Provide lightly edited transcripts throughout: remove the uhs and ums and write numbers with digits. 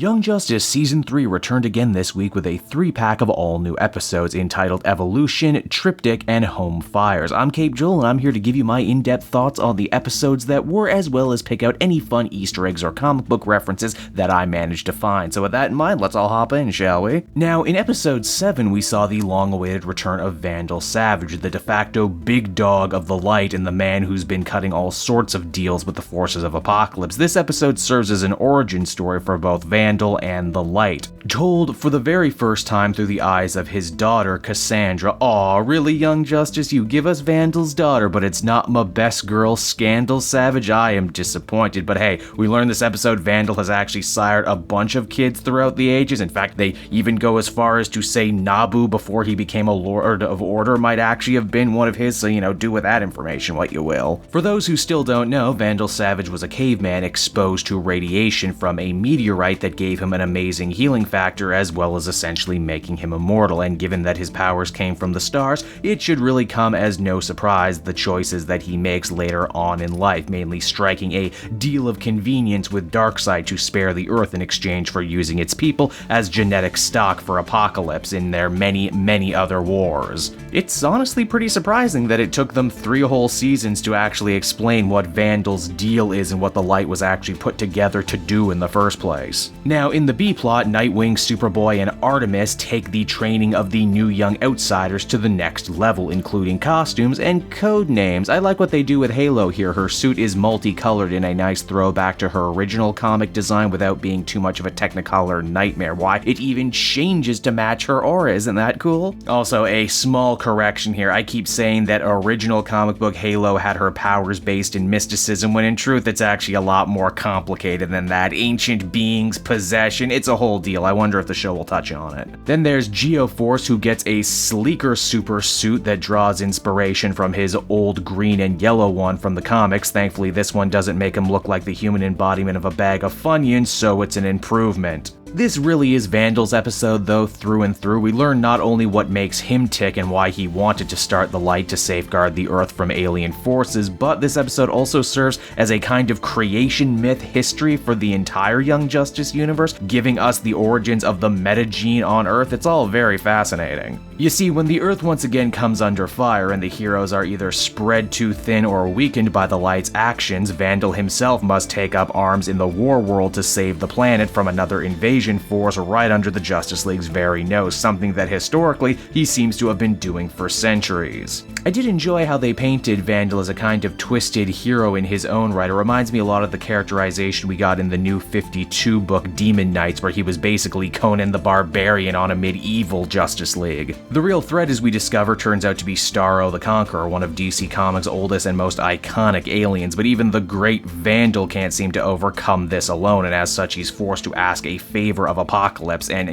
Young Justice Season 3 returned again this week with a 3-pack of all new episodes entitled Evolution, Triptych, and Home Fires. I'm Cape Joel, and I'm here to give you my in-depth thoughts on the episodes that were, as well as pick out any fun Easter eggs or comic book references that I managed to find. So with that in mind, let's all hop in, shall we? Now, in episode 7, we saw the long-awaited return of Vandal Savage, the de facto big dog of the light and the man who's been cutting all sorts of deals with the forces of Apocalypse. This episode serves as an origin story for both Vandal and the Light, told for the very first time through the eyes of his daughter, Cassandra. Aw, really, Young Justice? You give us Vandal's daughter, but it's not my best girl, Scandal Savage? I am disappointed, but hey, we learned this episode Vandal has actually sired a bunch of kids throughout the ages. In fact, they even go as far as to say Nabu, before he became a Lord of Order, might actually have been one of his, so do with that information what you will. For those who still don't know, Vandal Savage was a caveman exposed to radiation from a meteorite that gave him an amazing healing factor, as well as essentially making him immortal, and given that his powers came from the stars, it should really come as no surprise the choices that he makes later on in life, mainly striking a deal of convenience with Darkseid to spare the Earth in exchange for using its people as genetic stock for Apocalypse in their many other wars. It's honestly pretty surprising that it took them 3 whole seasons to actually explain what Vandal's deal is and what the Light was actually put together to do in the first place. Now, in the B-plot, Nightwing, Superboy, and Artemis take the training of the new young outsiders to the next level, including costumes and code names. I like what they do with Halo here. Her suit is multicolored in a nice throwback to her original comic design without being too much of a Technicolor nightmare. Why, it even changes to match her aura, isn't that cool? Also, a small correction here. I keep saying that original comic book Halo had her powers based in mysticism, when in truth it's actually a lot more complicated than that. Ancient beings, possession, it's a whole deal. I wonder if the show will touch on it. Then there's Geo Force, who gets a sleeker super suit that draws inspiration from his old green and yellow one from the comics. Thankfully, this one doesn't make him look like the human embodiment of a bag of Funyuns, so it's an improvement. This really is Vandal's episode, though, through and through. We learn not only what makes him tick and why he wanted to start the Light to safeguard the Earth from alien forces, but this episode also serves as a kind of creation myth history for the entire Young Justice universe, giving us the origins of the metagene on Earth. It's all very fascinating. You see, when the Earth once again comes under fire and the heroes are either spread too thin or weakened by the Light's actions, Vandal himself must take up arms in the war world to save the planet from another invasion force right under the Justice League's very nose, something that historically he seems to have been doing for centuries. I did enjoy how they painted Vandal as a kind of twisted hero in his own right. It reminds me a lot of the characterization we got in the new 52 book Demon Knights, where he was basically Conan the Barbarian on a medieval Justice League. The real threat, as we discover, turns out to be Starro the Conqueror, one of DC Comics' oldest and most iconic aliens, but even the great Vandal can't seem to overcome this alone, and as such he's forced to ask a favor of Apocalypse, and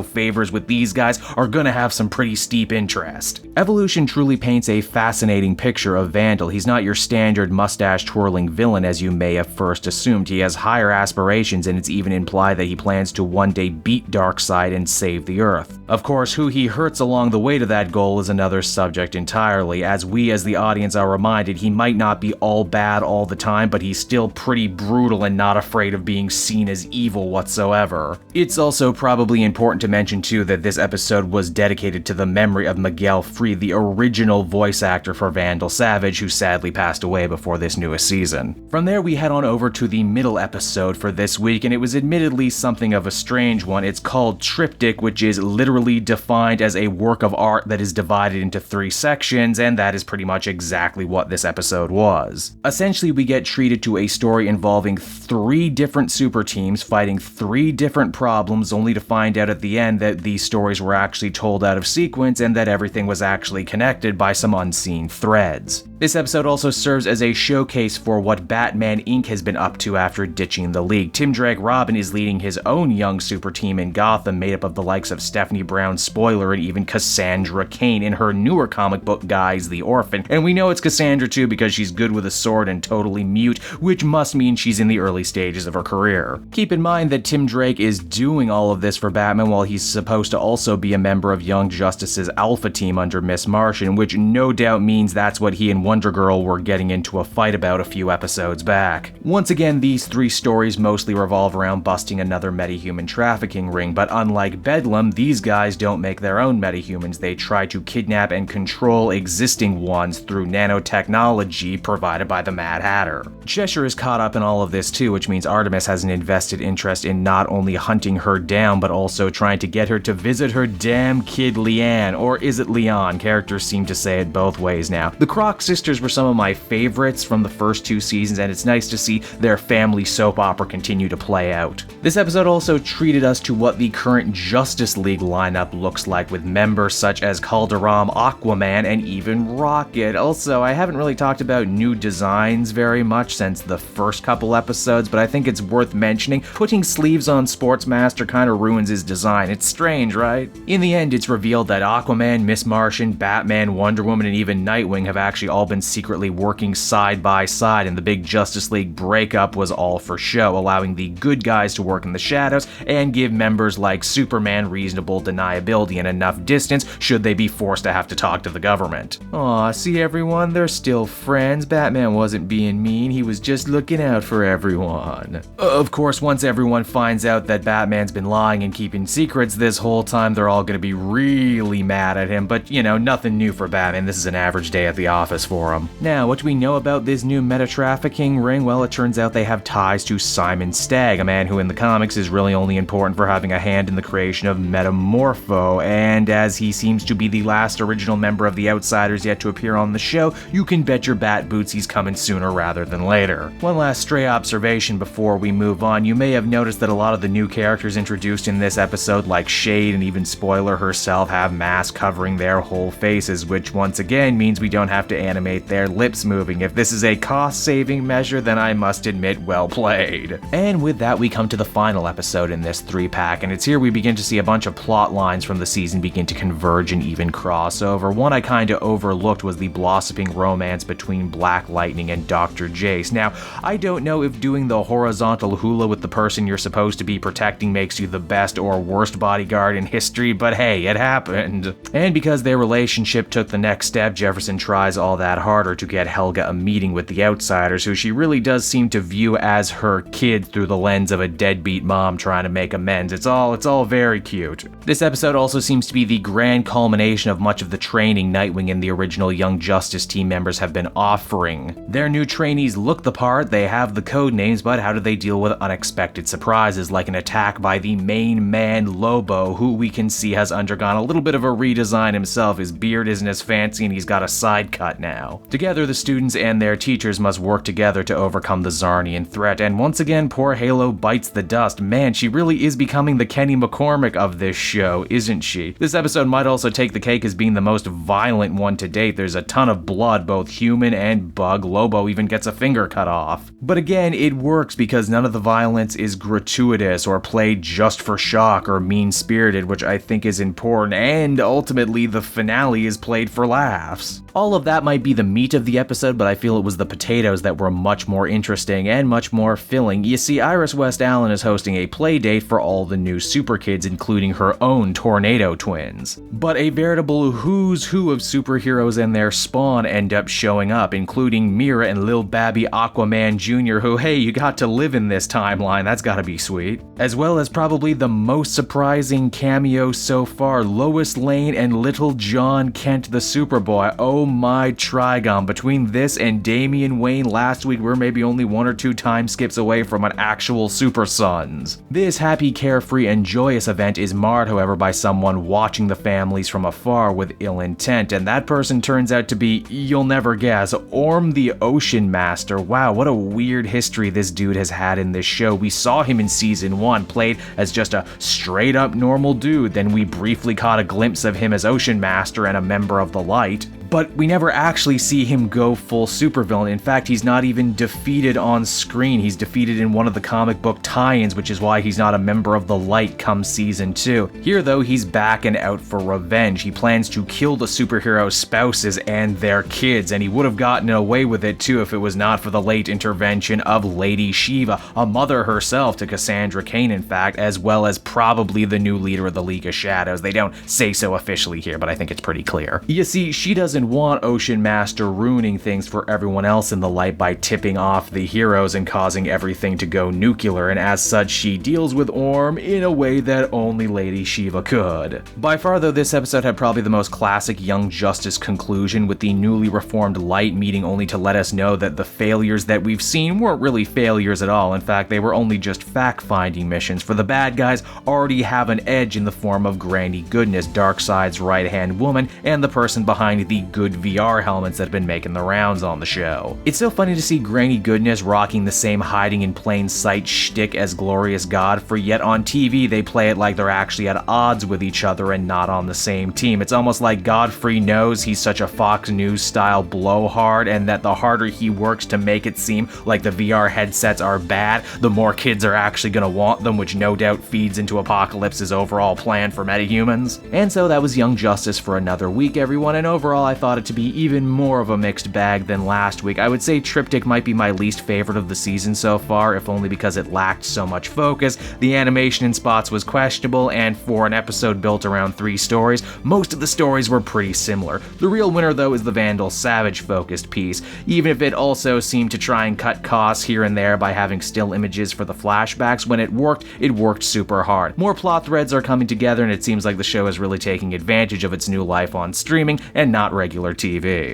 favors with these guys are gonna have some pretty steep interest. Evolution truly paints a fascinating picture of Vandal. He's not your standard mustache-twirling villain as you may have first assumed. He has higher aspirations, and it's even implied that he plans to one day beat Darkseid and save the Earth. Of course, who he hurts along the way to that goal is another subject entirely. As we as the audience are reminded, he might not be all bad all the time, but he's still pretty brutal and not afraid of being seen as evil whatsoever. It's also probably important to mention too that this episode was dedicated to the memory of Miguel Free, the original voice actor for Vandal Savage, who sadly passed away before this newest season. From there we head on over to the middle episode for this week, and it was admittedly something of a strange one. It's called Triptych, which is literally defined as a work of art that is divided into 3 sections, and that is pretty much exactly what this episode was. Essentially, we get treated to a story involving 3 different super teams fighting 3 different problems, only to find out at the end that these stories were actually told out of sequence and that everything was actually connected by some unseen threads. This episode also serves as a showcase for what Batman Inc. has been up to after ditching the League. Tim Drake Robin is leading his own young super team in Gotham, made up of the likes of Stephanie Brown Spoiler and even Cassandra Cain in her newer comic book Guys the Orphan. And we know it's Cassandra too because she's good with a sword and totally mute, which must mean she's in the early stages of her career. Keep in mind that Tim Drake is doing all of this for Batman while he's supposed to also be a member of Young Justice's Alpha team under Miss Martian, which no doubt means that's what he and and Wonder Girl were getting into a fight about a few episodes back. Once again, these 3 stories mostly revolve around busting another metahuman trafficking ring, but unlike Bedlam, these guys don't make their own metahumans. They try to kidnap and control existing ones through nanotechnology provided by the Mad Hatter. Cheshire is caught up in all of this too, which means Artemis has an invested interest in not only hunting her down, but also trying to get her to visit her damn kid Leanne, or is it Leon? Characters seem to say it both ways now. The Croc Sisters were some of my favorites from the first 2 seasons, and it's nice to see their family soap opera continue to play out. This episode also treated us to what the current Justice League lineup looks like, with members such as Calderon, Aquaman, and even Rocket. Also, I haven't really talked about new designs very much since the first couple episodes, but I think it's worth mentioning. Putting sleeves on Sportsmaster kind of ruins his design. It's strange, right? In the end, it's revealed that Aquaman, Miss Martian, Batman, Wonder Woman, and even Nightwing have actually all been secretly working side by side, and the big Justice League breakup was all for show, allowing the good guys to work in the shadows and give members like Superman reasonable deniability and enough distance should they be forced to have to talk to the government. Aw, see everyone? They're still friends. Batman wasn't being mean, he was just looking out for everyone. Of course, once everyone finds out that Batman's been lying and keeping secrets this whole time, they're all gonna be really mad at him, but you know, nothing new for Batman. This is an average day at the office for him. Now, what do we know about this new meta-trafficking ring? Well, it turns out they have ties to Simon Stagg, a man who in the comics is really only important for having a hand in the creation of Metamorpho, and as he seems to be the last original member of the Outsiders yet to appear on the show, you can bet your bat boots he's coming sooner rather than later. One last stray observation before we move on. You may have noticed that a lot of the new characters introduced in this episode, like Shade and even Spoiler herself, have masks covering their whole faces, which once again means we don't have to animate their lips moving. If this is a cost-saving measure, then I must admit, well played. And with that, we come to the final episode in this 3-pack, and it's here we begin to see a bunch of plot lines from the season begin to converge and even cross over. One I kinda overlooked was the blossoming romance between Black Lightning and Dr. Jace. Now, I don't know if doing the horizontal hula with the person you're supposed to be protecting makes you the best or worst bodyguard in history, but hey, it happened. And because their relationship took the next step, Jefferson tries all that harder to get Helga a meeting with the Outsiders, who she really does seem to view as her kid through the lens of a deadbeat mom trying to make amends. It's all very cute. This episode also seems to be the grand culmination of much of the training Nightwing and the original Young Justice team members have been offering. Their new trainees look the part, they have the code names, but how do they deal with unexpected surprises like an attack by the main man Lobo, who we can see has undergone a little bit of a redesign himself. His beard isn't as fancy and he's got a side cut now. Together, the students and their teachers must work together to overcome the Zarnian threat, and once again, poor Halo bites the dust. Man, she really is becoming the Kenny McCormick of this show, isn't she? This episode might also take the cake as being the most violent one to date. There's a ton of blood, both human and bug. Lobo even gets a finger cut off. But again, it works because none of the violence is gratuitous or played just for shock or mean-spirited, which I think is important, and ultimately the finale is played for laughs. All of that might be the meat of the episode, but I feel it was the potatoes that were much more interesting and much more filling. You see, Iris West Allen is hosting a play date for all the new super kids, including her own Tornado twins. But a veritable who's who of superheroes and their spawn end up showing up, including Mira and Lil Babby Aquaman Jr., who, hey, you got to live in this timeline, that's gotta be sweet. As well as probably the most surprising cameo so far, Lois Lane and Little John Kent the Superboy. Oh my Trigon, between this and Damian Wayne last week, we're maybe only 1 or 2 time skips away from an actual Super Sons. This happy, carefree, and joyous event is marred, however, by someone watching the families from afar with ill intent, and that person turns out to be, you'll never guess, Orm the Ocean Master. Wow, what a weird history this dude has had in this show. We saw him in season 1, played as just a straight up normal dude, then we briefly caught a glimpse of him as Ocean Master and a member of the Light. But we never actually see him go full supervillain. In fact, he's not even defeated on screen. He's defeated in one of the comic book tie-ins, which is why he's not a member of the Light come season 2. Here, though, he's back and out for revenge. He plans to kill the superhero's spouses and their kids, and he would have gotten away with it too if it was not for the late intervention of Lady Shiva, a mother herself to Cassandra Cain, in fact, as well as probably the new leader of the League of Shadows. They don't say so officially here, but I think it's pretty clear. You see, she doesn't doesn't want Ocean Master ruining things for everyone else in the light by tipping off the heroes and causing everything to go nuclear, and as such she deals with Orm in a way that only Lady Shiva could. By far though, this episode had probably the most classic Young Justice conclusion, with the newly reformed Light meeting only to let us know that the failures that we've seen weren't really failures at all. In fact, they were only just fact-finding missions, for the bad guys already have an edge in the form of Granny Goodness, Darkseid's right-hand woman, and the person behind the good VR helmets that have been making the rounds on the show. It's so funny to see Granny Goodness rocking the same hiding in plain sight shtick as Glorious God, for yet on TV they play it like they're actually at odds with each other and not on the same team. It's almost like Godfrey knows he's such a Fox News style blowhard, and that the harder he works to make it seem like the VR headsets are bad, the more kids are actually gonna want them, which no doubt feeds into Apocalypse's overall plan for metahumans. And so that was Young Justice for another week, everyone, and overall I thought it to be even more of a mixed bag than last week. I would say Triptych might be my least favorite of the season so far, if only because it lacked so much focus, the animation in spots was questionable, and for an episode built around 3 stories, most of the stories were pretty similar. The real winner though is the Vandal Savage focused piece, even if it also seemed to try and cut costs here and there by having still images for the flashbacks. When it worked super hard. More plot threads are coming together, and it seems like the show is really taking advantage of its new life on streaming and not regular TV.